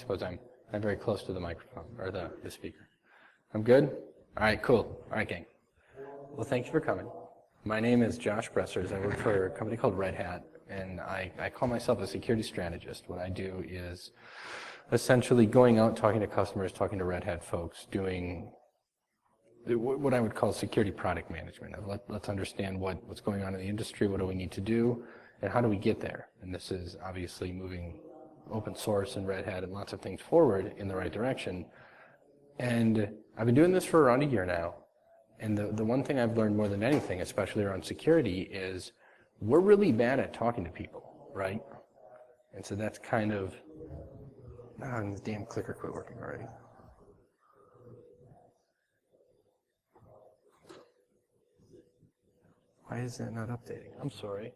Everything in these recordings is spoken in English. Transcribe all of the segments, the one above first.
suppose I'm very close to the microphone, or the speaker. I'm good? All right, cool. All right, gang. Well, thank you for coming. My name is Josh Bressers. I work for a company called Red Hat, and I call myself a security strategist. What I do is essentially going out, talking to customers, talking to Red Hat folks, doing what I would call security product management. Let's understand what's going on in the industry, what do we need to do, and how do we get there? And this is obviously moving open source and Red Hat and lots of things forward in the right direction. And I've been doing this for around a year now. And the one thing I've learned more than anything, especially around security, is we're really bad at talking to people, right? And so that's kind of, the damn clicker quit working already. Why is that not updating? I'm sorry.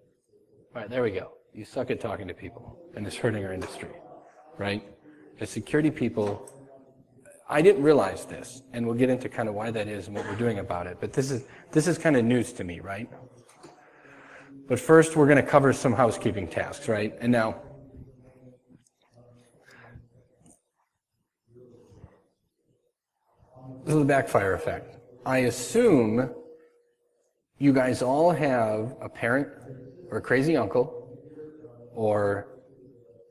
All right, there we go. You suck at talking to people, and it's hurting our industry, right? As security people, I didn't realize this, and we'll get into kind of why that is and what we're doing about it, but this is kind of news to me, right? But first, we're going to cover some housekeeping tasks, right? And now, this is the backfire effect. I assume you guys all have a parent or a crazy uncle or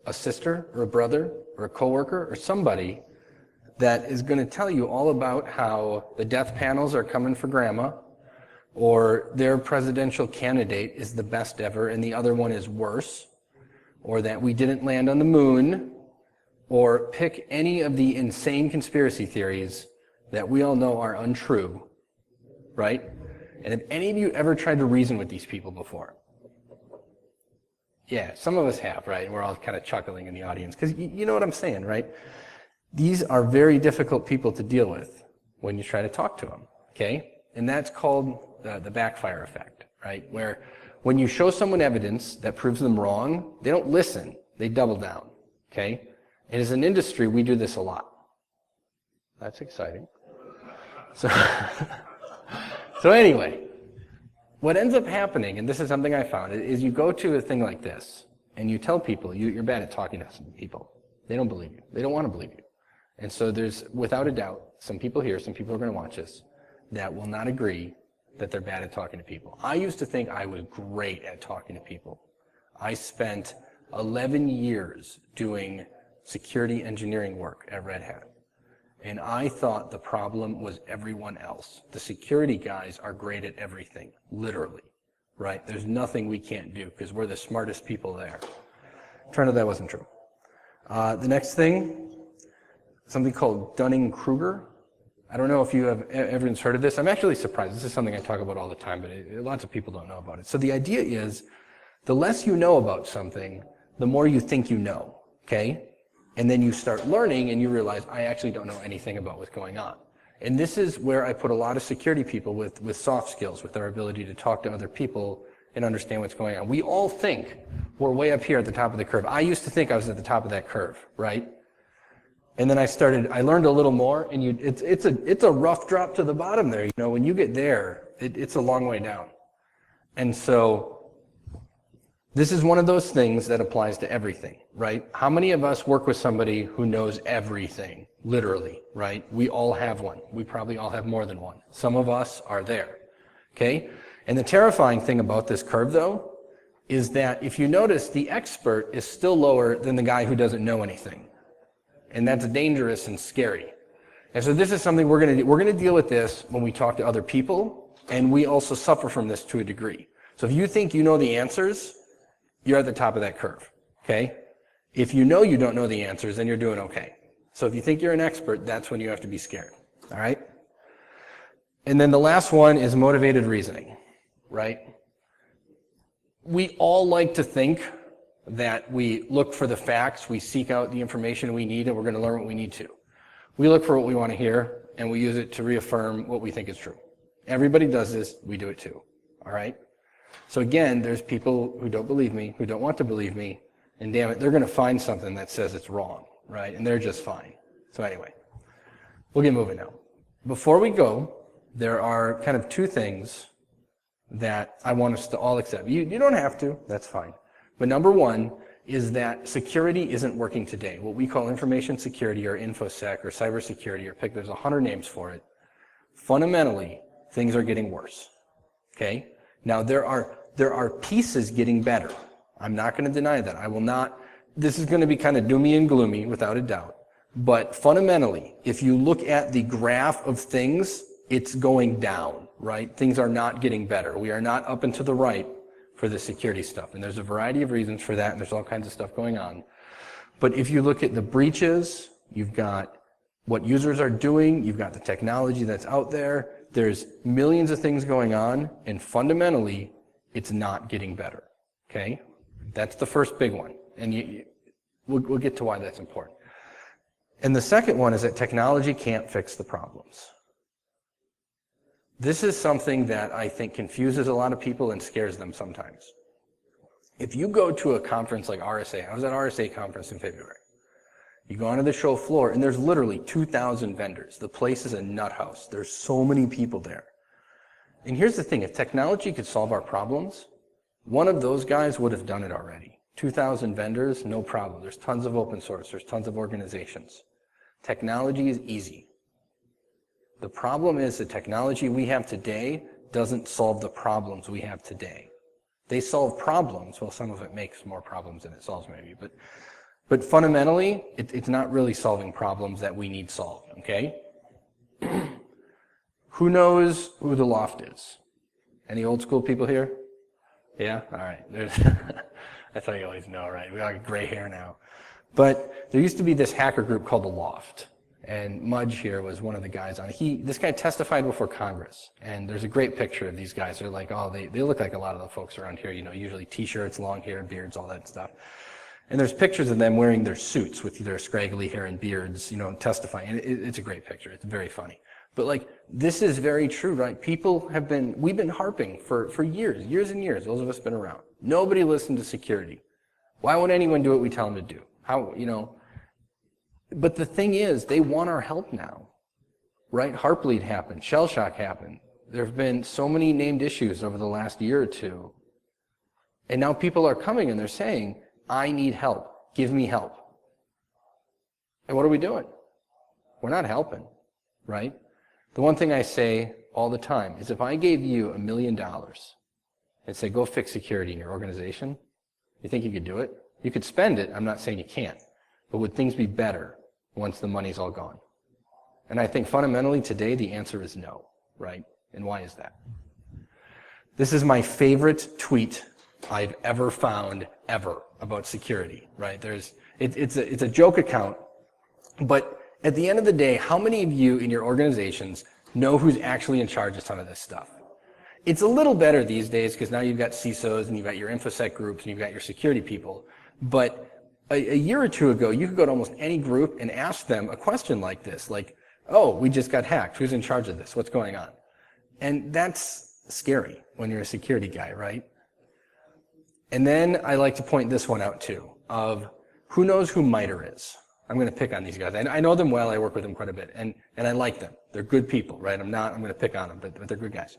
a sister or a brother or a coworker or somebody that is going to tell you all about how the death panels are coming for grandma, or their presidential candidate is the best ever and the other one is worse, or that we didn't land on the moon, or pick any of the insane conspiracy theories that we all know are untrue, right? And have any of you ever tried to reason with these people before? Yeah, some of us have, right? And we're all kind of chuckling in the audience, because you know what I'm saying, right? These are very difficult people to deal with when you try to talk to them, okay? And that's called the backfire effect, right? Where when you show someone evidence that proves them wrong, they don't listen, they double down, okay? And as an industry, we do this a lot. That's exciting. So, so anyway, what ends up happening, and this is something I found, is you go to a thing like this, and you tell people you're bad at talking to some people. They don't believe you. They don't want to believe you. And so there's, without a doubt, some people here, some people are going to watch this, that will not agree that they're bad at talking to people. I used to think I was great at talking to people. I spent 11 years doing security engineering work at Red Hat. And I thought the problem was everyone else. The security guys are great at everything, literally, right? There's nothing we can't do because we're the smartest people there. Turned out that wasn't true. The next thing, something called Dunning-Kruger. I don't know if you have everyone's heard of this. I'm actually surprised. This is something I talk about all the time, but lots of people don't know about it. So the idea is, the less you know about something, the more you think you know, okay? And then you start learning and you realize, I actually don't know anything about what's going on. And this is where I put a lot of security people with soft skills, with their ability to talk to other people and understand what's going on. We all think we're way up here at the top of the curve. I used to think I was at the top of that curve, right? And then I learned a little more, and it's a rough drop to the bottom there. You know, when you get there, it's a long way down. And so this is one of those things that applies to everything, right? How many of us work with somebody who knows everything, literally, right? We all have one. We probably all have more than one. Some of us are there, okay? And the terrifying thing about this curve, though, is that if you notice, the expert is still lower than the guy who doesn't know anything. And that's dangerous and scary. And so this is something we're going to deal with this when we talk to other people, and we also suffer from this to a degree. So if you think you know the answers, you're at the top of that curve, okay? If you know you don't know the answers, then you're doing okay. So if you think you're an expert, that's when you have to be scared, all right? And then the last one is motivated reasoning, right? We all like to think that we look for the facts, we seek out the information we need, and we're going to learn what we need to. We look for what we want to hear, and we use it to reaffirm what we think is true. Everybody does this, we do it too, all right? So again, there's people who don't believe me, who don't want to believe me, and damn it, they're going to find something that says it's wrong, right? And they're just fine. So anyway, we'll get moving now. Before we go, there are kind of two things that I want us to all accept. You don't have to, that's fine. But number one is that security isn't working today. What we call information security or infosec or cybersecurity or pick, there's 100 names for it. Fundamentally, things are getting worse. Okay? Now there are pieces getting better. I'm not going to deny that. I will not. This is going to be kind of doomy and gloomy without a doubt. But fundamentally, if you look at the graph of things, it's going down, right? Things are not getting better. We are not up and to the right for the security stuff. And there's a variety of reasons for that, and there's all kinds of stuff going on. But if you look at the breaches, you've got what users are doing, you've got the technology that's out there, there's millions of things going on, and fundamentally, it's not getting better, okay? That's the first big one, and we'll get to why that's important. And the second one is that technology can't fix the problems. This is something that I think confuses a lot of people and scares them sometimes. If you go to a conference like RSA, I was at RSA conference in February. You go onto the show floor and there's literally 2,000 vendors. The place is a nut house. There's so many people there. And here's the thing, if technology could solve our problems, one of those guys would have done it already. 2,000 vendors, no problem. There's tons of open source. There's tons of organizations. Technology is easy. The problem is the technology we have today doesn't solve the problems we have today. They solve problems. Well, some of it makes more problems than it solves maybe. But fundamentally, it's not really solving problems that we need solved, okay? Who knows who the Loft is? Any old school people here? Yeah? All right. That's how you always know, right? We got gray hair now. But there used to be this hacker group called the Loft. And Mudge here was one of the guys on it. This guy testified before Congress. And there's a great picture of these guys. They're like, oh, they look like a lot of the folks around here, you know, usually t-shirts, long hair, beards, all that stuff. And there's pictures of them wearing their suits with their scraggly hair and beards, you know, testifying. And it's a great picture. It's very funny. But like, this is very true, right? We've been harping for years and years. Those of us have been around. Nobody listened to security. Why would anyone do what we tell them to do? How, you know? But the thing is, they want our help now, right? Heartbleed happened. Shell shock happened. There have been so many named issues over the last year or two. And now people are coming and they're saying, I need help. Give me help. And what are we doing? We're not helping, right? The one thing I say all the time is if I gave you $1 million and say, go fix security in your organization, you think you could do it? You could spend it. I'm not saying you can't. But would things be better once the money's all gone? And I think fundamentally today the answer is no, right? And why is that? This is my favorite tweet I've ever found ever about security, right? It's a joke account, but at the end of the day, how many of you in your organizations know who's actually in charge of some of this stuff? It's a little better these days because now you've got CISOs and you've got your InfoSec groups and you've got your security people. But a year or two ago, you could go to almost any group and ask them a question like this, like, oh, we just got hacked. Who's in charge of this? What's going on? And that's scary when you're a security guy, right? And then I like to point this one out too, of who knows who MITRE is? I'm going to pick on these guys. I know them well. I work with them quite a bit. And I like them. They're good people, right? I'm going to pick on them, but they're good guys.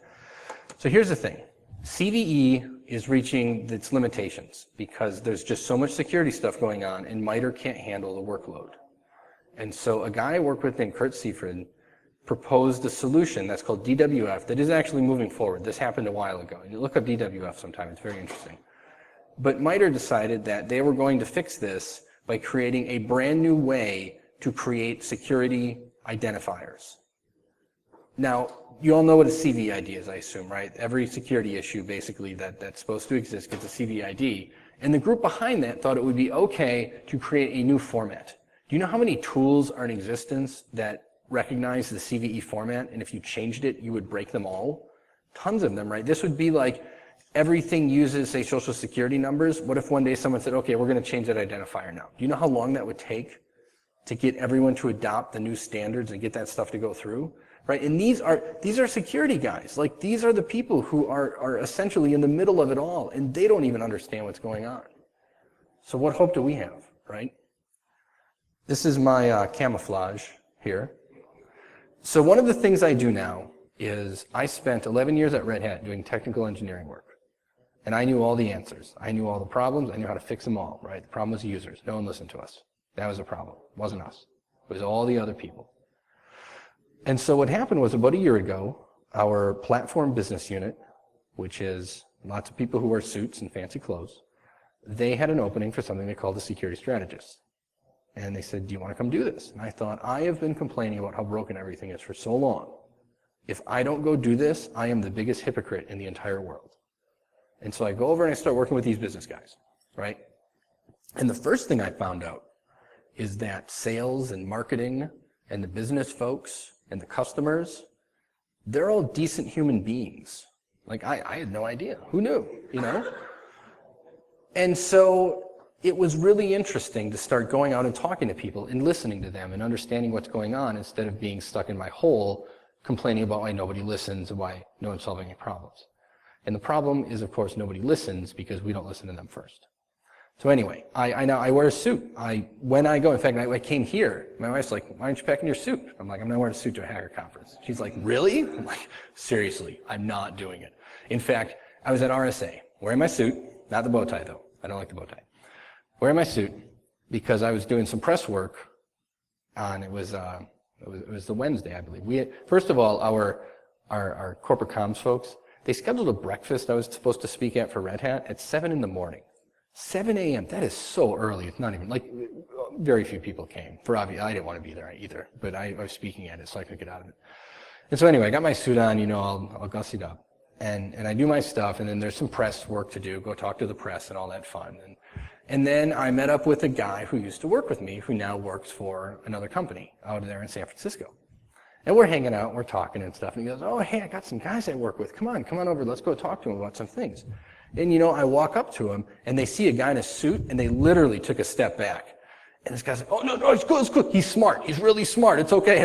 So here's the thing. CVE is reaching its limitations because there's just so much security stuff going on and MITRE can't handle the workload. And so a guy I work with named Kurt Seifrid proposed a solution that's called DWF that is actually moving forward. This happened a while ago. You look up DWF sometime. It's very interesting. But MITRE decided that they were going to fix this by creating a brand new way to create security identifiers. Now, you all know what a CVID is, I assume, right? Every security issue, basically, that's supposed to exist gets a CVID. And the group behind that thought it would be okay to create a new format. Do you know how many tools are in existence that recognize the CVE format, and if you changed it, you would break them all? Tons of them, right? This would be like everything uses, say, social security numbers. What if one day someone said, okay, we're going to change that identifier now? Do you know how long that would take to get everyone to adopt the new standards and get that stuff to go through? Right? And these are security guys. Like, these are the people who are essentially in the middle of it all, and they don't even understand what's going on. So what hope do we have, right? This is my camouflage here. So one of the things I do now is I spent 11 years at Red Hat doing technical engineering work. And I knew all the answers. I knew all the problems. I knew how to fix them all, right? The problem was the users. No one listened to us. That was the problem. It wasn't us. It was all the other people. And so what happened was about a year ago, our platform business unit, which is lots of people who wear suits and fancy clothes, they had an opening for something they called a security strategist. And they said, do you want to come do this? And I thought, I have been complaining about how broken everything is for so long. If I don't go do this, I am the biggest hypocrite in the entire world. And so I go over and I start working with these business guys, right? And the first thing I found out is that sales and marketing and the business folks and the customers, they're all decent human beings. Like, I had no idea. Who knew, you know? And so it was really interesting to start going out and talking to people and listening to them and understanding what's going on instead of being stuck in my hole complaining about why nobody listens and why no one's solving any problems. And the problem is, of course, nobody listens because we don't listen to them first. So anyway, I wear a suit. When I go, in fact, I came here. My wife's like, why aren't you packing your suit? I'm like, I'm not wearing a suit to a hacker conference. She's like, really? I'm like, seriously, I'm not doing it. In fact, I was at RSA, wearing my suit, not the bow tie though. I don't like the bow tie. Wearing my suit because I was doing some press work on, it was the Wednesday, I believe. First of all, our corporate comms folks, they scheduled a breakfast I was supposed to speak at for Red Hat at 7 in the morning. 7 a.m., that is so early. It's not even, like, very few people came. For obvious, I didn't want to be there either, but I was speaking at it, so I could get out of it. And so anyway, I got my suit on, you know, I'll gussied up. And I do my stuff, and then there's some press work to do, go talk to the press and all that fun. And then I met up with a guy who used to work with me, who now works for another company out there in San Francisco. And we're hanging out, we're talking and stuff, and he goes, oh, hey, I got some guys I work with. Come on over, let's go talk to him about some things. And, you know, I walk up to him, and they see a guy in a suit, and they literally took a step back. And this guy's like, oh, no, it's good. He's smart. He's really smart. It's okay.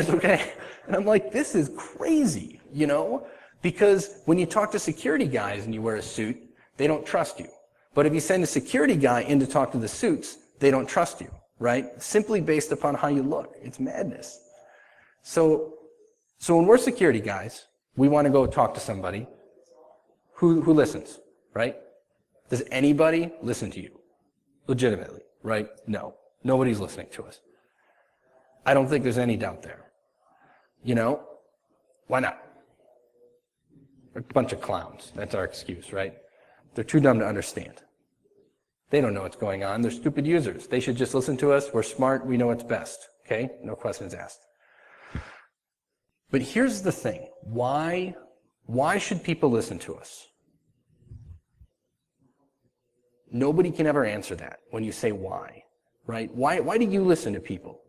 And I'm like, this is crazy, you know? Because when you talk to security guys and you wear a suit, they don't trust you. But if you send a security guy in to talk to the suits, they don't trust you, right? Simply based upon how you look. It's madness. So when we're security guys, we want to go talk to somebody who listens, right? Does anybody listen to you? Legitimately, right? No. Nobody's listening to us. I don't think there's any doubt there. You know? Why not? We're a bunch of clowns. That's our excuse, right? They're too dumb to understand. They don't know what's going on. They're stupid users. They should just listen to us. We're smart. We know what's best. Okay? No questions asked. But here's the thing. Why should people listen to us? Nobody can ever answer that when you say why, right? Why do you listen to people?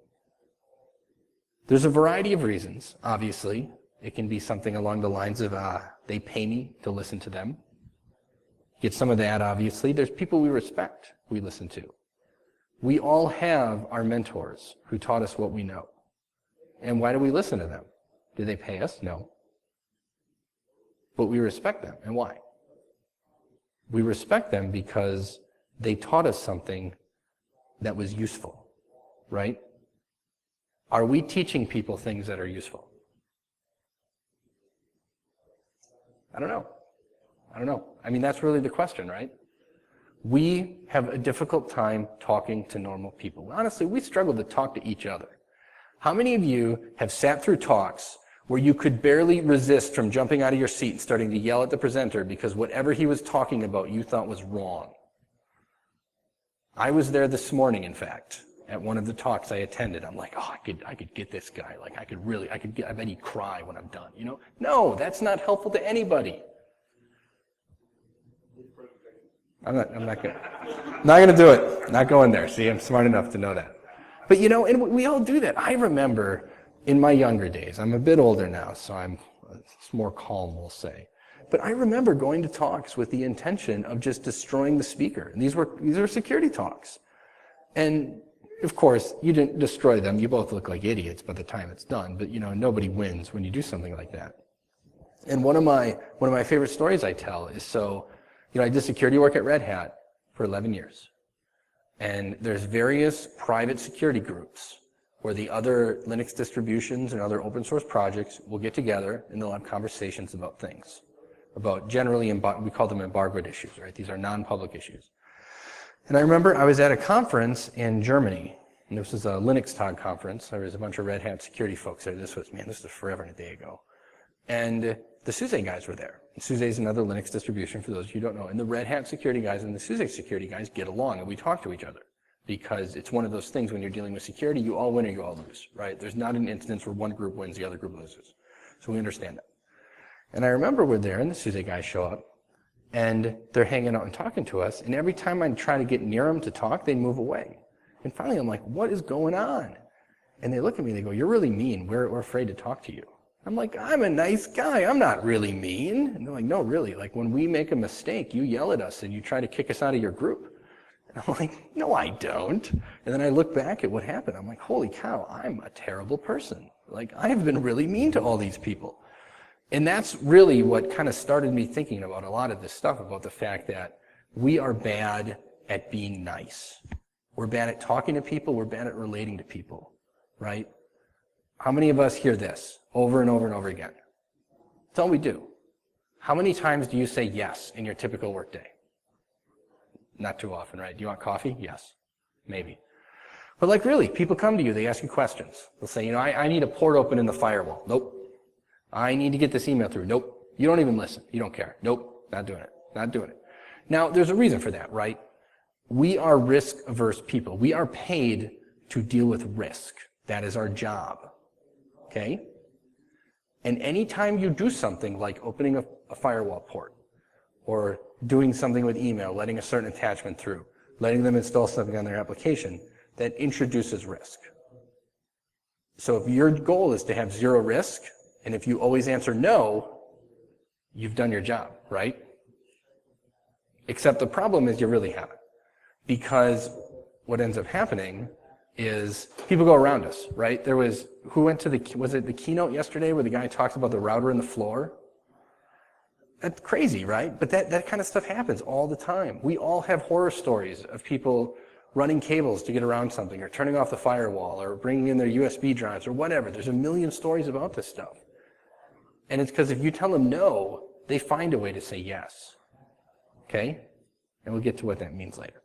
There's a variety of reasons, obviously. It can be something along the lines of they pay me to listen to them. Get some of that, obviously. There's people we respect we listen to. We all have our mentors who taught us what we know. And why do we listen to them? Do they pay us? No. But we respect them. And why? We respect them because they taught us something that was useful, right? Are we teaching people things that are useful? I don't know. I mean, that's really the question, right? We have a difficult time talking to normal people. Honestly, we struggle to talk to each other. How many of you have sat through talks where you could barely resist from jumping out of your seat and starting to yell at the presenter because whatever he was talking about you thought was wrong? I was there this morning, in fact, at one of the talks I attended. I'm like, oh, I could get this guy. Like, I bet he'd cry when I'm done, you know? No, that's not helpful to anybody. I'm not gonna do it. Not going there. See, I'm smart enough to know that. But you know, and we all do that. I remember in my younger days, I'm a bit older now, so I'm more calm, we'll say. But I remember going to talks with the intention of just destroying the speaker. And these are security talks. And of course, you didn't destroy them. You both look like idiots by the time it's done. But you know, nobody wins when you do something like that. And one of my favorite stories I tell is you know, I did security work at Red Hat for 11 years. And there's various private security groups where the other Linux distributions and other open source projects will get together and they'll have conversations about things, about generally, we call them embargoed issues, right? These are non-public issues. And I remember I was at a conference in Germany, and this was a Linux Talk conference. There was a bunch of Red Hat security folks there. This was forever and a day ago. And the SUSE guys were there. And SUSE is another Linux distribution, for those of you who don't know. And the Red Hat security guys and the SUSE security guys get along, and we talk to each other. Because it's one of those things when you're dealing with security, you all win or you all lose, right? There's not an instance where one group wins, the other group loses. So we understand that. And I remember we're there, and the SUSE guys show up, and they're hanging out and talking to us, and every time I try to get near them to talk, they move away. And finally, I'm like, what is going on? And they look at me, they go, you're really mean. We're afraid to talk to you. I'm like, I'm a nice guy. I'm not really mean. And they're like, no, really. Like, when we make a mistake, you yell at us, and you try to kick us out of your group. And I'm like, no, I don't. And then I look back at what happened. I'm like, holy cow, I'm a terrible person. Like, I have been really mean to all these people. And that's really what kind of started me thinking about a lot of this stuff, about the fact that we are bad at being nice. We're bad at talking to people. We're bad at relating to people, right? How many of us hear this over and over and over again? That's all we do. How many times do you say yes in your typical workday? Not too often, right? Do you want coffee? Yes. Maybe. But like really, people come to you, they ask you questions. They'll say, I need a port open in the firewall. Nope. I need to get this email through. Nope. You don't even listen. You don't care. Nope. Not doing it. Not doing it. Now, there's a reason for that, right? We are risk-averse people. We are paid to deal with risk. That is our job. Okay? And anytime you do something like opening a firewall port, or doing something with email, letting a certain attachment through, letting them install something on their application, that introduces risk. So if your goal is to have zero risk, and if you always answer no, you've done your job, right? Except the problem is you really haven't. Because what ends up happening is people go around us, right? Who went to was it the keynote yesterday where the guy talks about the router in the floor? That's crazy, right? But that kind of stuff happens all the time. We all have horror stories of people running cables to get around something, or turning off the firewall, or bringing in their USB drives, or whatever. There's a million stories about this stuff. And it's because if you tell them no, they find a way to say yes. Okay? And we'll get to what that means later.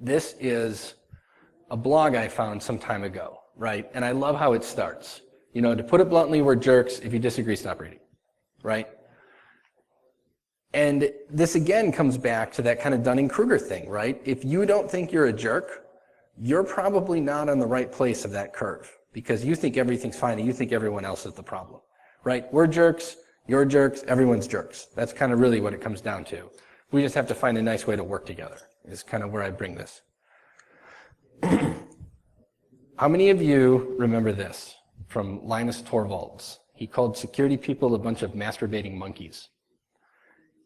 This is a blog I found some time ago, right? And I love how it starts. To put it bluntly, we're jerks. If you disagree, stop reading, right? And this again comes back to that kind of Dunning-Kruger thing, right? If you don't think you're a jerk, you're probably not on the right place of that curve, because you think everything's fine and you think everyone else is the problem, right? We're jerks, you're jerks, everyone's jerks. That's kind of really what it comes down to. We just have to find a nice way to work together, is kind of where I bring this. How many of you remember this from Linus Torvalds? He called security people a bunch of masturbating monkeys.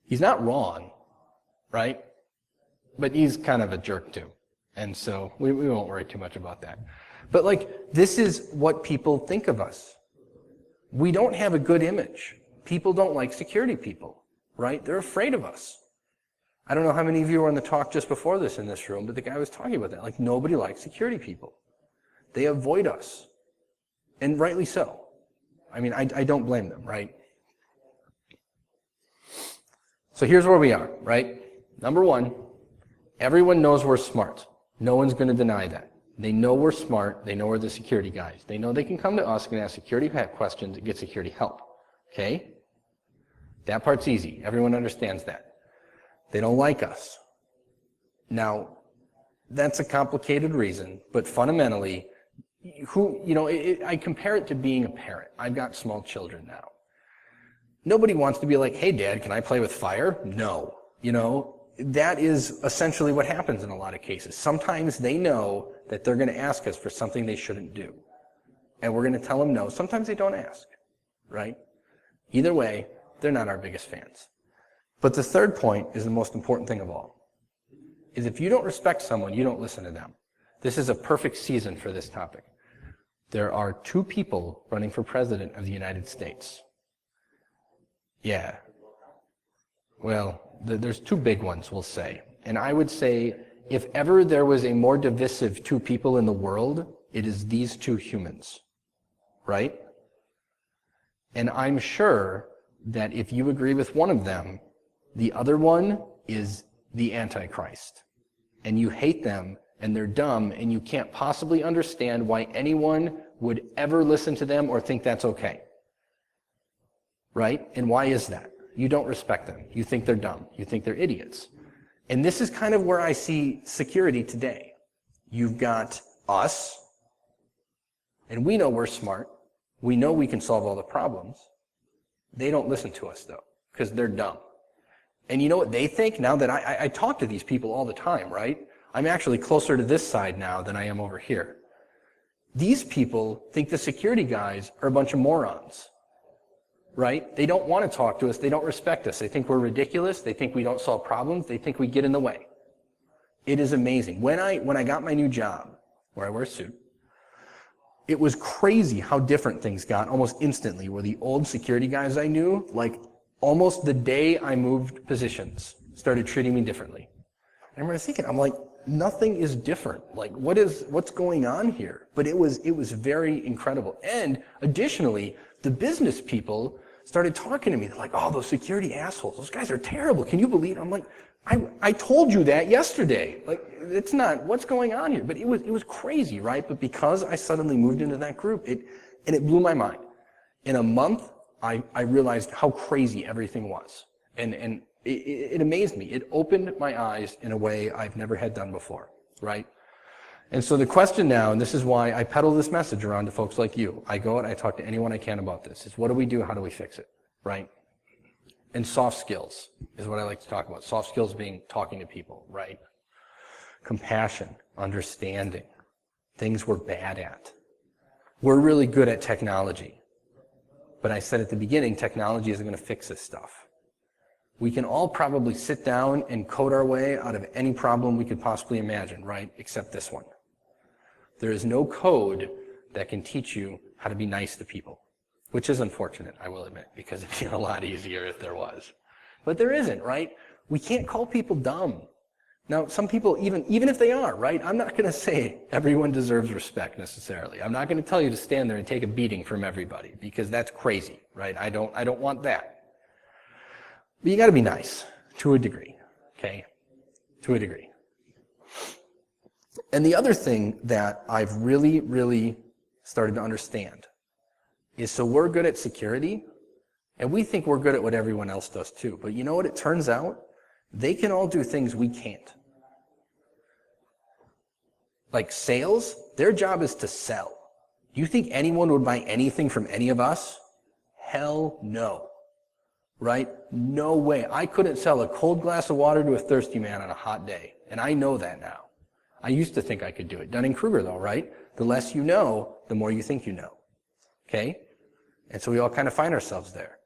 He's not wrong, right? But he's kind of a jerk too. And so we won't worry too much about that. But this is what people think of us. We don't have a good image. People don't like security people, right? They're afraid of us. I don't know how many of you were on the talk just before this in this room, but the guy was talking about that. Nobody likes security people. They avoid us. And rightly so. I mean, I don't blame them, right? So here's where we are, right? Number one, everyone knows we're smart. No one's going to deny that. They know we're smart. They know we're the security guys. They know they can come to us and ask security questions and get security help. Okay? That part's easy. Everyone understands that. They don't like us. Now, that's a complicated reason, but fundamentally, I compare it to being a parent. I've got small children now. Nobody wants to be like, hey, Dad, can I play with fire? No. That is essentially what happens in a lot of cases. Sometimes they know that they're going to ask us for something they shouldn't do. And we're going to tell them no. Sometimes they don't ask, right? Either way, they're not our biggest fans. But the third point is the most important thing of all, is if you don't respect someone, you don't listen to them. This is a perfect season for this topic. There are 2 people running for president of the United States. Yeah. Well, there's 2 big ones, we'll say. And I would say, if ever there was a more divisive 2 people in the world, it is these 2 humans, right? And I'm sure that if you agree with one of them, the other one is the Antichrist. And you hate them, and they're dumb, and you can't possibly understand why anyone would ever listen to them or think that's okay. Right? And why is that? You don't respect them. You think they're dumb. You think they're idiots. And this is kind of where I see security today. You've got us, and we know we're smart. We know we can solve all the problems. They don't listen to us, though, because they're dumb. And you know what they think? Now that I talk to these people all the time, right? I'm actually closer to this side now than I am over here. These people think the security guys are a bunch of morons, right? They don't want to talk to us. They don't respect us. They think we're ridiculous. They think we don't solve problems. They think we get in the way. It is amazing. When I got my new job, where I wear a suit, it was crazy how different things got almost instantly, where the old security guys I knew, like almost the day I moved positions, started treating me differently. I remember thinking, I'm like, nothing is different. Like, what's going on here? But it was very incredible. And additionally, the business people started talking to me. They're like, oh, those security assholes, those guys are terrible. Can you believe it? I'm like, I told you that yesterday. Like, it's not, what's going on here? But it was crazy, right? But because I suddenly moved into that group, it blew my mind. In a month, I realized how crazy everything was. And it amazed me. It opened my eyes in a way I've never had done before, right? And so the question now, and this is why I peddle this message around to folks like you. I go out, I talk to anyone I can about this. It's what do we do? How do we fix it, right? And soft skills is what I like to talk about. Soft skills being talking to people, right? Compassion, understanding, things we're bad at. We're really good at technology. But I said at the beginning, technology isn't going to fix this stuff. We can all probably sit down and code our way out of any problem we could possibly imagine, right? Except this one. There is no code that can teach you how to be nice to people, which is unfortunate, I will admit, because it'd be a lot easier if there was. But there isn't, right? We can't call people dumb. Now, some people, even if they are, right? I'm not going to say everyone deserves respect necessarily. I'm not going to tell you to stand there and take a beating from everybody, because that's crazy, right? I don't want that. But you got to be nice to a degree, okay? To a degree. And the other thing that I've really, really started to understand is, so we're good at security, and we think we're good at what everyone else does too. But you know what it turns out? They can all do things we can't. Like sales, their job is to sell. Do you think anyone would buy anything from any of us? Hell no. Right? No way. I couldn't sell a cold glass of water to a thirsty man on a hot day. And I know that now. I used to think I could do it. Dunning-Kruger though, right? The less you know, the more you think you know. Okay? And so we all kind of find ourselves there.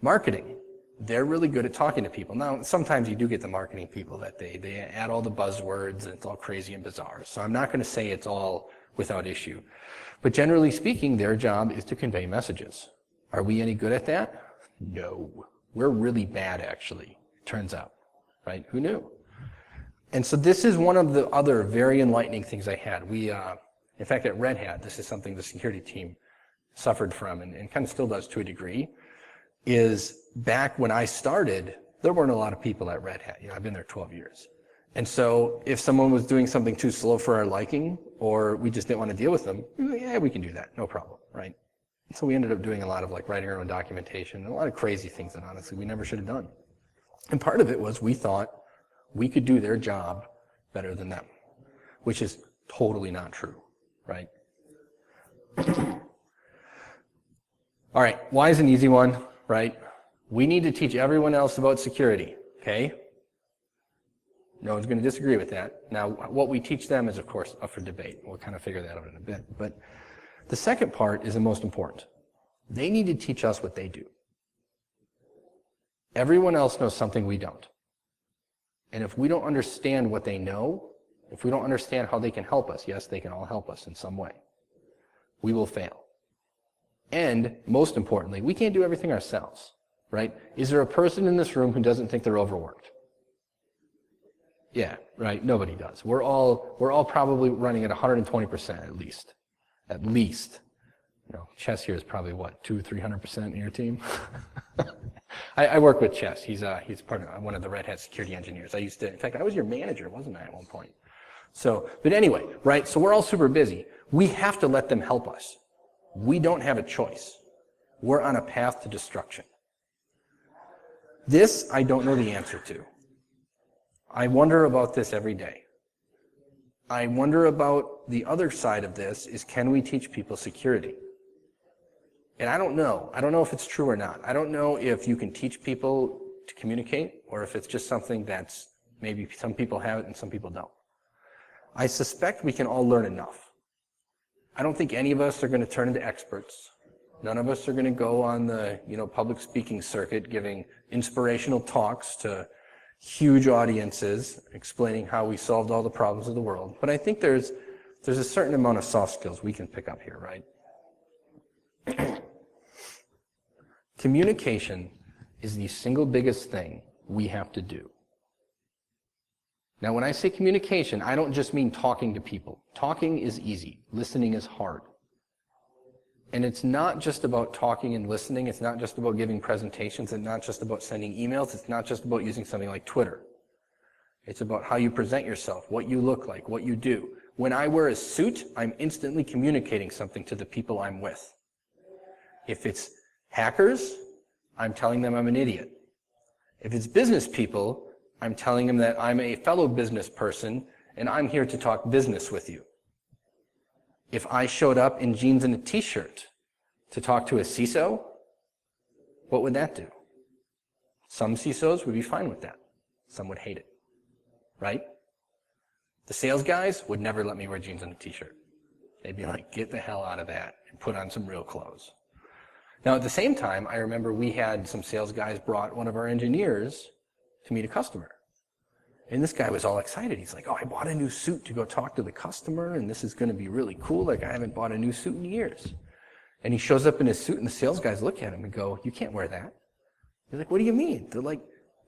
Marketing. They're really good at talking to people. Now, sometimes you do get the marketing people that they add all the buzzwords and it's all crazy and bizarre. So I'm not going to say it's all without issue. But generally speaking, their job is to convey messages. Are we any good at that? No. We're really bad, actually, turns out. Right? Who knew? And so this is one of the other very enlightening things I had. In fact, at Red Hat, this is something the security team suffered from and kind of still does to a degree, is back when I started, there weren't a lot of people at Red Hat. I've been there 12 years. And so if someone was doing something too slow for our liking, or we just didn't want to deal with them, yeah, we can do that, no problem, right? So we ended up doing a lot of writing our own documentation and a lot of crazy things that honestly we never should have done. And part of it was we thought we could do their job better than them, which is totally not true, right? All right, why is an easy one, right? We need to teach everyone else about security, okay? No one's going to disagree with that. Now, what we teach them is, of course, up for debate. We'll kind of figure that out in a bit. But the second part is the most important. They need to teach us what they do. Everyone else knows something we don't. And if we don't understand what they know, if we don't understand how they can help us, yes, they can all help us in some way, we will fail. And most importantly, we can't do everything ourselves, right? Is there a person in this room who doesn't think they're overworked? Yeah, right, nobody does. We're all probably running at 120% at least. At least. Chess here is probably what, 200-300% in your team? I work with Chess. He's part of one of the Red Hat security engineers. In fact, I was your manager, wasn't I, at one point? So, but anyway, right? So we're all super busy. We have to let them help us. We don't have a choice. We're on a path to destruction. This, I don't know the answer to. I wonder about this every day. I wonder about the other side of this is, can we teach people security? And I don't know. I don't know if it's true or not. I don't know if you can teach people to communicate or if it's just something that's maybe some people have it and some people don't. I suspect we can all learn enough. I don't think any of us are going to turn into experts. None of us are going to go on the, public speaking circuit giving inspirational talks to huge audiences explaining how we solved all the problems of the world. But I think there's a certain amount of soft skills we can pick up here, right? Communication is the single biggest thing we have to do. Now, when I say communication, I don't just mean talking to people. Talking is easy. Listening is hard. And it's not just about talking and listening. It's not just about giving presentations. It's not just about sending emails. It's not just about using something like Twitter. It's about how you present yourself, what you look like, what you do. When I wear a suit, I'm instantly communicating something to the people I'm with. If it's hackers, I'm telling them I'm an idiot. If it's business people, I'm telling them that I'm a fellow business person and I'm here to talk business with you. If I showed up in jeans and a t-shirt to talk to a CISO, what would that do? Some CISOs would be fine with that. Some would hate it, right? The sales guys would never let me wear jeans and a t-shirt. They'd be like, get the hell out of that and put on some real clothes. Now, at the same time, I remember we had some sales guys brought one of our engineers to meet a customer. And this guy was all excited. He's like, oh, I bought a new suit to go talk to the customer, and this is going to be really cool. Like, I haven't bought a new suit in years. And he shows up in his suit, and the sales guys look at him and go, you can't wear that. He's like, what do you mean? They're like,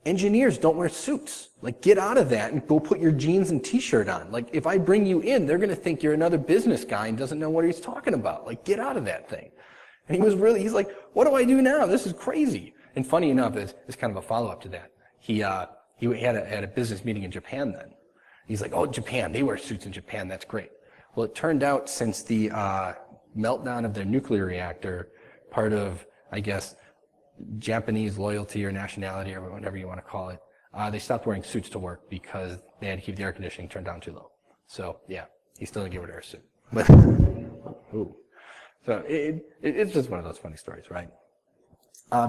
engineers don't wear suits. Like, get out of that and go put your jeans and t-shirt on. Like, if I bring you in, they're going to think you're another business guy and doesn't know what he's talking about. Like, get out of that thing. And he's like, what do I do now? This is crazy. And funny enough, it's kind of a follow-up to that. He had a business meeting in Japan then. He's like, oh, Japan, they wear suits in Japan. That's great. Well, it turned out since the meltdown of their nuclear reactor, part of, I guess, Japanese loyalty or nationality or whatever you want to call it, they stopped wearing suits to work because they had to keep the air conditioning turned down too low. So, yeah, he still didn't get rid of his suit. But, ooh. So it's just one of those funny stories, right?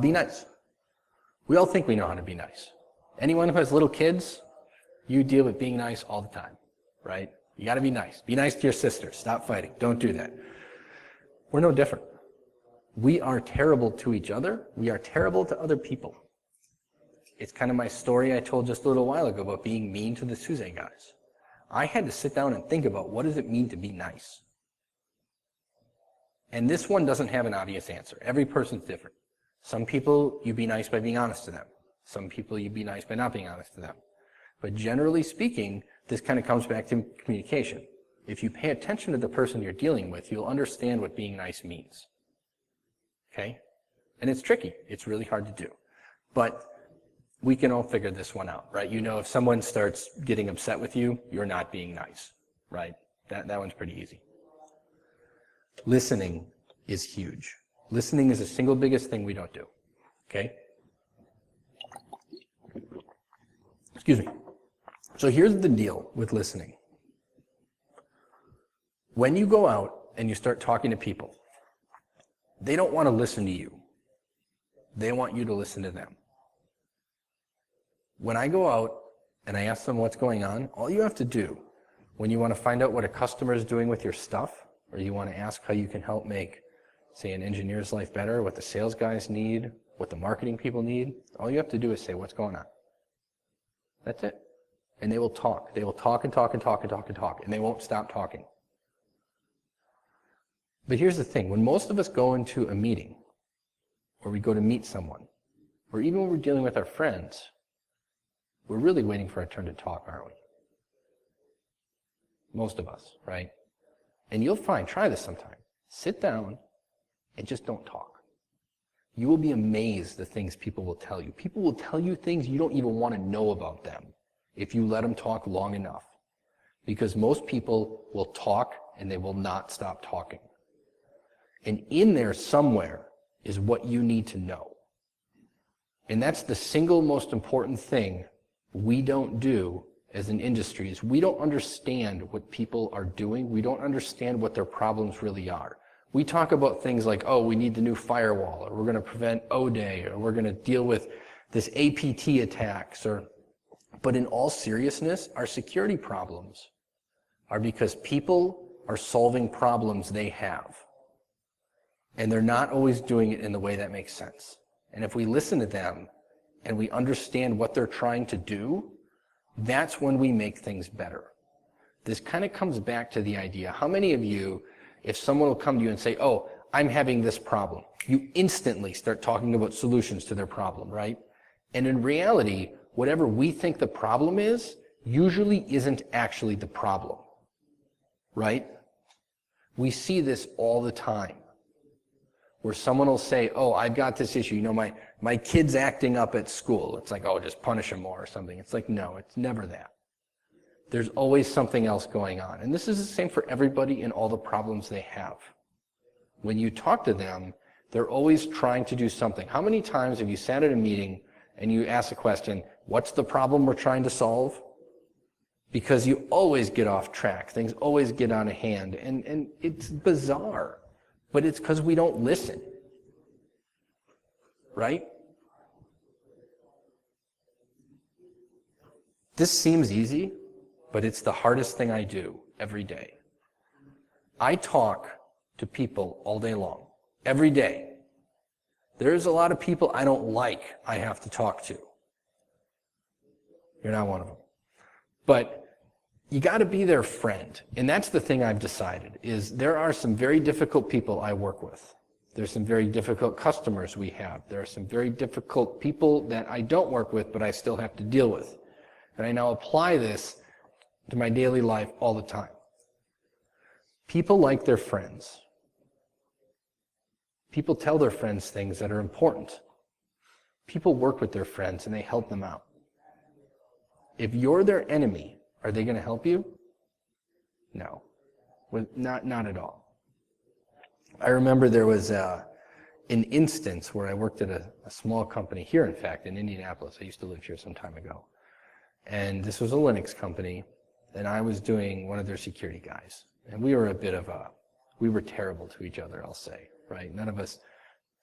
Be nice. We all think we know how to be nice. Anyone who has little kids, you deal with being nice all the time, right? You got to be nice. Be nice to your sister. Stop fighting. Don't do that. We're no different. We are terrible to each other. We are terrible to other people. It's kind of my story I told just a little while ago about being mean to the Suze guys. I had to sit down and think about, what does it mean to be nice? And this one doesn't have an obvious answer. Every person's different. Some people, you be nice by being honest to them. Some people, you be nice by not being honest to them. But generally speaking, this kind of comes back to communication. If you pay attention to the person you're dealing with, you'll understand what being nice means. Okay? And it's tricky. It's really hard to do. But we can all figure this one out, right? You know, if someone starts getting upset with you, you're not being nice, right? That one's pretty easy. Listening is huge. Listening is the single biggest thing we don't do. Okay? Excuse me. So here's the deal with listening. When you go out and you start talking to people, they don't want to listen to you. They want you to listen to them. When I go out and I ask them what's going on, all you have to do when you want to find out what a customer is doing with your stuff, or you want to ask how you can help make, say, an engineer's life better, what the sales guys need, what the marketing people need, all you have to do is say, what's going on? That's it. And they will talk. They will talk and talk and talk and talk and talk, and they won't stop talking. But here's the thing. When most of us go into a meeting, or we go to meet someone, or even when we're dealing with our friends, we're really waiting for our turn to talk, aren't we? Most of us, right? And you'll find, try this sometime, sit down and just don't talk. you will be amazed the things people will tell you. People will tell you things you don't even want to know about them if you let them talk long enough. Because most people will talk and they will not stop talking. And in there somewhere is what you need to know. And that's the single most important thing we don't do as an industry, is we don't understand what people are doing. We don't understand what their problems really are. We talk about things like, oh, we need the new firewall, or we're going to prevent O-Day, or we're going to deal with this APT attacks, but in all seriousness, our security problems are because people are solving problems they have. And they're not always doing it in the way that makes sense. And if we listen to them and we understand what they're trying to do, that's when we make things better. This kind of comes back to the idea, how many of you, if someone will come to you and say, oh, I'm having this problem, you instantly start talking about solutions to their problem, right? And in reality, whatever we think the problem is, usually isn't actually the problem, right? We see this all the time, where someone will say, oh, I've got this issue, you know, my kid's acting up at school. It's like, oh, just punish him more or something. It's like, no, it's never that. There's always something else going on. And this is the same for everybody in all the problems they have. When you talk to them, they're always trying to do something. How many times have you sat at a meeting and you ask the question, what's the problem we're trying to solve? Because you always get off track. Things always get out of hand. And it's bizarre. But it's because we don't listen. Right? This seems easy, but it's the hardest thing I do every day. I talk to people all day long, every day. There's a lot of people I don't like I have to talk to. You're not one of them. But you got to be their friend. And that's the thing I've decided, is there are some very difficult people I work with. There's some very difficult customers we have. There are some very difficult people that I don't work with, but I still have to deal with. And I now apply this to my daily life all the time. People like their friends. People tell their friends things that are important. People work with their friends and they help them out. If you're their enemy, are they going to help you? No, not at all. I remember there was an instance where I worked at a small company here, in fact, in Indianapolis. I used to live here some time ago. And this was a Linux company, and I was doing one of their security guys. And we were we were terrible to each other, I'll say, right?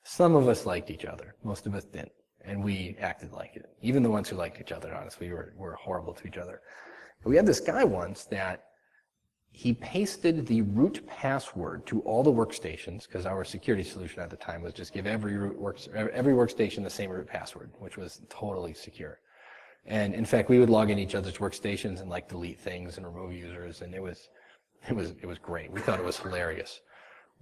Some of us liked each other. Most of us didn't. And we acted like it. Even the ones who liked each other, honestly, were horrible to each other. We had this guy once that he pasted the root password to all the workstations, because our security solution at the time was just give every workstation the same root password, which was totally secure. And in fact, we would log in each other's workstations and like delete things and remove users, and it was great. We thought it was hilarious.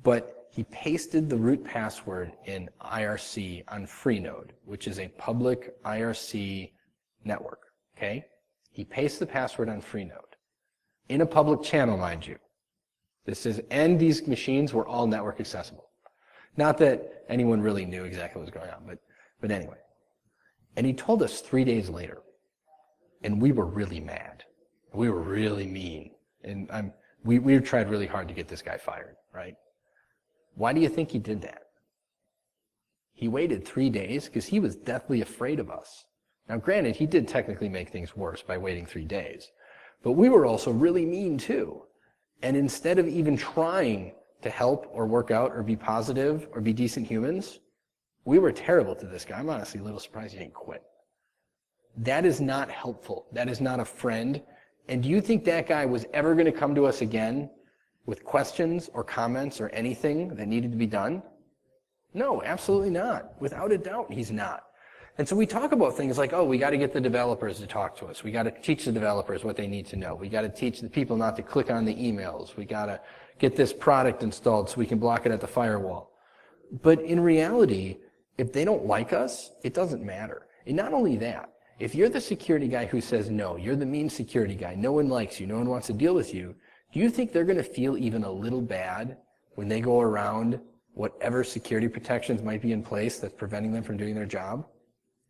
But he pasted the root password in IRC on Freenode, which is a public IRC network, okay? He pastes the password on Freenode in a public channel, mind you. And these machines were all network accessible. Not that anyone really knew exactly what was going on, but anyway. And he told us 3 days later, and we were really mad. We were really mean. And we tried really hard to get this guy fired, right? Why do you think he did that? He waited 3 days because he was deathly afraid of us. Now, granted, he did technically make things worse by waiting 3 days, but we were also really mean too. And instead of even trying to help or work out or be positive or be decent humans, we were terrible to this guy. I'm honestly a little surprised he didn't quit. That is not helpful. That is not a friend. And do you think that guy was ever going to come to us again with questions or comments or anything that needed to be done? No, absolutely not. Without a doubt, he's not. And so we talk about things like, oh, we got to get the developers to talk to us. We got to teach the developers what they need to know. We got to teach the people not to click on the emails. We got to get this product installed so we can block it at the firewall. But in reality, if they don't like us, it doesn't matter. And not only that, if you're the security guy who says no, you're the mean security guy, no one likes you, no one wants to deal with you, do you think they're going to feel even a little bad when they go around whatever security protections might be in place that's preventing them from doing their job?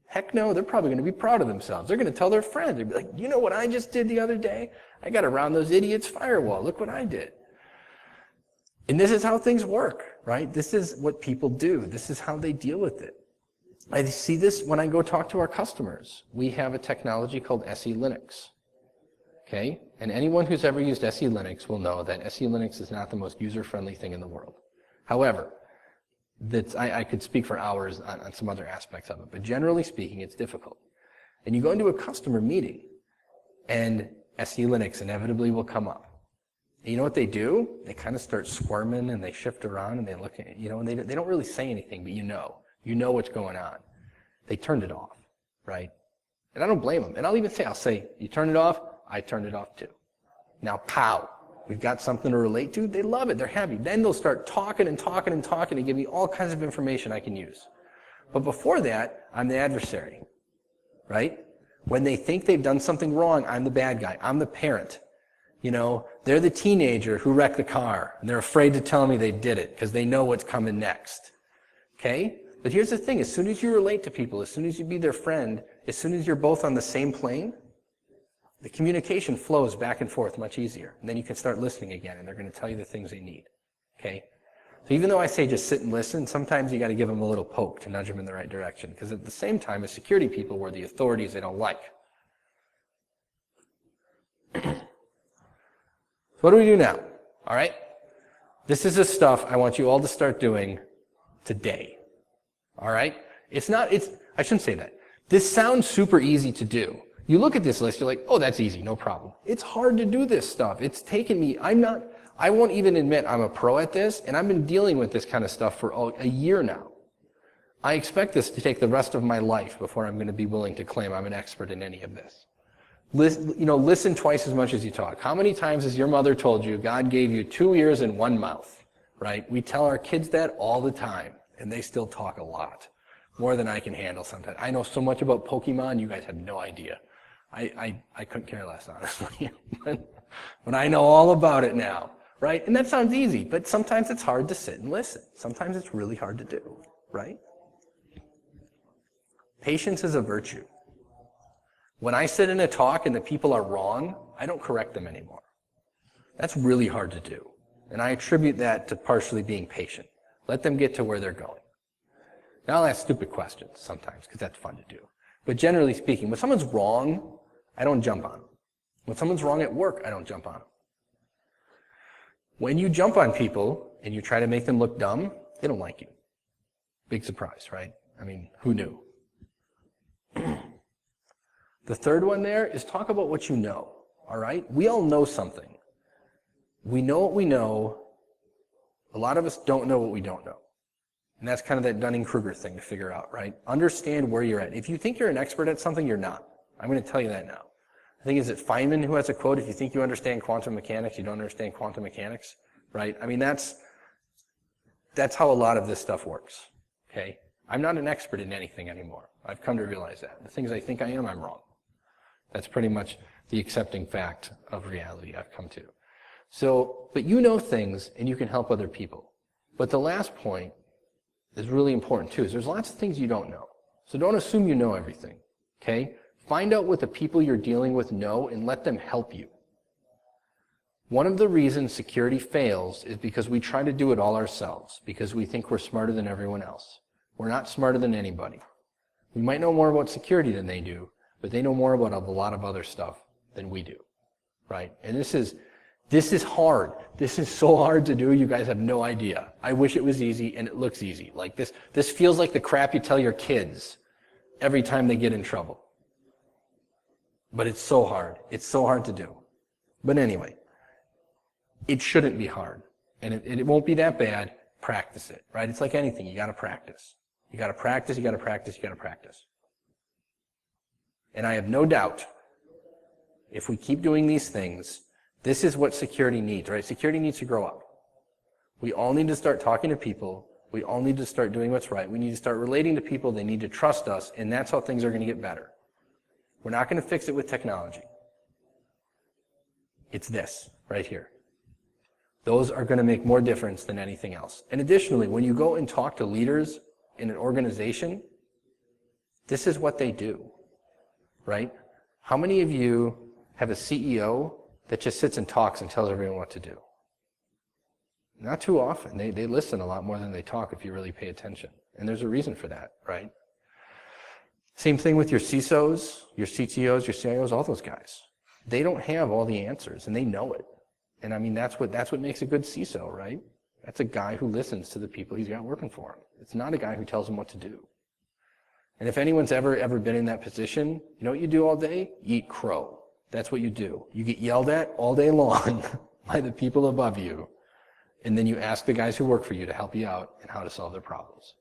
Heck no, they're probably going to be proud of themselves. They're going to tell their friends. They'll be like, you know what I just did the other day? I got around those idiots' firewall. Look what I did. And this is how things work, right? This is what people do. This is how they deal with it. I see this when I go talk to our customers. We have a technology called SE Linux. Okay? And anyone who's ever used SE Linux will know that SE Linux is not the most user-friendly thing in the world. However, I could speak for hours on some other aspects of it, but generally speaking, it's difficult. And you go into a customer meeting, and SE Linux inevitably will come up. And you know what they do? They kind of start squirming, and they shift around, and they look at, and they don't really say anything, but you know what's going on. They turned it off, right? And I don't blame them. And I'll say, you turned it off, I turned it off too. Now, pow. We've got something to relate to. They love it. They're happy. Then they'll start talking and talking and talking and give me all kinds of information I can use. But before that, I'm the adversary, right? When they think they've done something wrong, I'm the bad guy. I'm the parent. They're the teenager who wrecked the car, and they're afraid to tell me they did it because they know what's coming next. Okay? But here's the thing. As soon as you relate to people, as soon as you be their friend, as soon as you're both on the same plane, the communication flows back and forth much easier. And then you can start listening again, and they're going to tell you the things they need. Okay? So even though I say just sit and listen, sometimes you got to give them a little poke to nudge them in the right direction. Because at the same time, as security people, we're the authorities they don't like. So what do we do now? All right? This is the stuff I want you all to start doing today. All right? I shouldn't say that. This sounds super easy to do. You look at this list, you're like, oh, that's easy, no problem. It's hard to do this stuff. It's taken me, I won't even admit I'm a pro at this, and I've been dealing with this kind of stuff for a year now. I expect this to take the rest of my life before I'm going to be willing to claim I'm an expert in any of this. Listen twice as much as you talk. How many times has your mother told you God gave you 2 ears and 1 mouth, right? We tell our kids that all the time, and they still talk a lot. More than I can handle sometimes. I know so much about Pokemon, you guys have no idea. I couldn't care less, honestly. But I know all about it now, right? And that sounds easy, but sometimes it's hard to sit and listen. Sometimes it's really hard to do, right? Patience is a virtue. When I sit in a talk and the people are wrong, I don't correct them anymore. That's really hard to do. And I attribute that to partially being patient. Let them get to where they're going. Now I'll ask stupid questions sometimes, because that's fun to do. But generally speaking, when someone's wrong, I don't jump on them. When someone's wrong at work, I don't jump on them. When you jump on people and you try to make them look dumb, they don't like you. Big surprise, right? I mean, who knew? The third one there is talk about what you know, all right? We all know something. We know what we know. A lot of us don't know what we don't know. And that's kind of that Dunning-Kruger thing to figure out, right? Understand where you're at. If you think you're an expert at something, you're not. I'm going to tell you that now. I think, is it Feynman who has a quote, if you think you understand quantum mechanics, you don't understand quantum mechanics, right? I mean, that's how a lot of this stuff works, okay? I'm not an expert in anything anymore. I've come to realize that. The things I think I am, I'm wrong. That's pretty much the accepting fact of reality I've come to. So, but you know things and you can help other people. But the last point is really important too, is there's lots of things you don't know. So don't assume you know everything, okay? Find out what the people you're dealing with know and let them help you. One of the reasons security fails is because we try to do it all ourselves, because we think we're smarter than everyone else. We're not smarter than anybody. We might know more about security than they do, but they know more about a lot of other stuff than we do, right? And this is hard. This is so hard to do, you guys have no idea. I wish it was easy, and it looks easy. Like this feels like the crap you tell your kids every time they get in trouble. But it's so hard. It's so hard to do. But anyway, it shouldn't be hard. And it won't be that bad. Practice it, right? It's like anything. You got to practice. You got to practice, you got to practice, you got to practice. And I have no doubt, if we keep doing these things, this is what security needs, right? Security needs to grow up. We all need to start talking to people. We all need to start doing what's right. We need to start relating to people. They need to trust us, and that's how things are going to get better. We're not going to fix it with technology. It's this right here. Those are going to make more difference than anything else. And additionally, when you go and talk to leaders in an organization, this is what they do, right? How many of you have a CEO that just sits and talks and tells everyone what to do? Not too often. They listen a lot more than they talk if you really pay attention. And there's a reason for that, right? Same thing with your CISOs, your CTOs, your CIOs, all those guys. They don't have all the answers, and they know it. And I mean, that's what makes a good CISO, right? That's a guy who listens to the people he's got working for him. It's not a guy who tells them what to do. And if anyone's ever been in that position, you know what you do all day? You eat crow. That's what you do. You get yelled at all day long by the people above you, and then you ask the guys who work for you to help you out and how to solve their problems.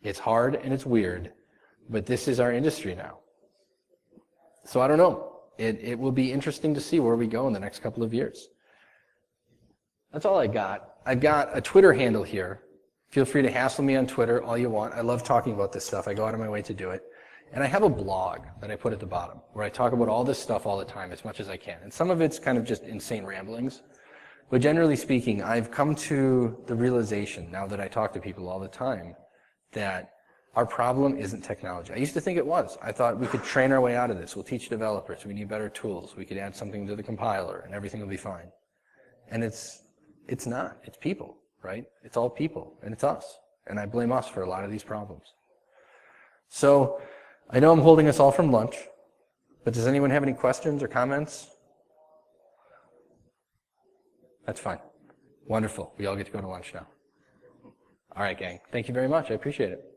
It's hard and it's weird, but this is our industry now. So I don't know. It will be interesting to see where we go in the next couple of years. That's all I got. I've got a Twitter handle here. Feel free to hassle me on Twitter all you want. I love talking about this stuff. I go out of my way to do it. And I have a blog that I put at the bottom where I talk about all this stuff all the time as much as I can. And some of it's kind of just insane ramblings. But generally speaking, I've come to the realization, now that I talk to people all the time, that our problem isn't technology. I used to think it was. I thought we could train our way out of this. We'll teach developers. We need better tools. We could add something to the compiler and everything will be fine. And it's not. It's people, right? It's all people, and it's us. And I blame us for a lot of these problems. So I know I'm holding us all from lunch, but does anyone have any questions or comments? That's fine. Wonderful. We all get to go to lunch now. All right, gang. Thank you very much. I appreciate it.